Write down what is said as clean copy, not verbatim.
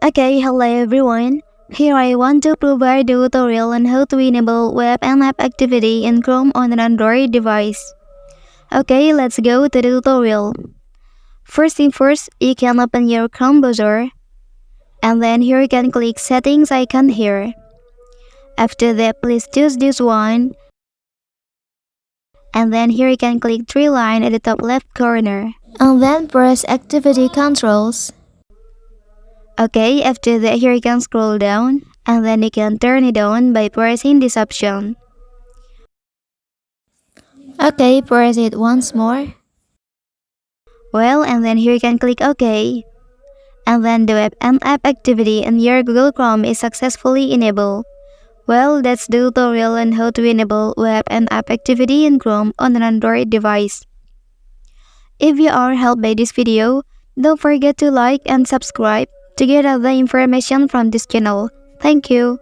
Okay, hello everyone. Here I want to provide a tutorial on how to enable web and app activity in Chrome on an Android device. Okay, let's go to the tutorial. First thing first, you can open your Chrome browser, and then here you can click settings icon here. After that, please choose this one, and then here you can click three line at the top left corner, and then press activity controls. Okay, after that here you can scroll down, and then you can turn it on by pressing this option. Okay, press it once more. Well, and then here you can click OK. And then the web and app activity in your Google Chrome is successfully enabled. Well, that's the tutorial on how to enable web and app activity in Chrome on an Android device. If you are helped by this video, don't forget to like and subscribe to get other information from this channel. Thank you.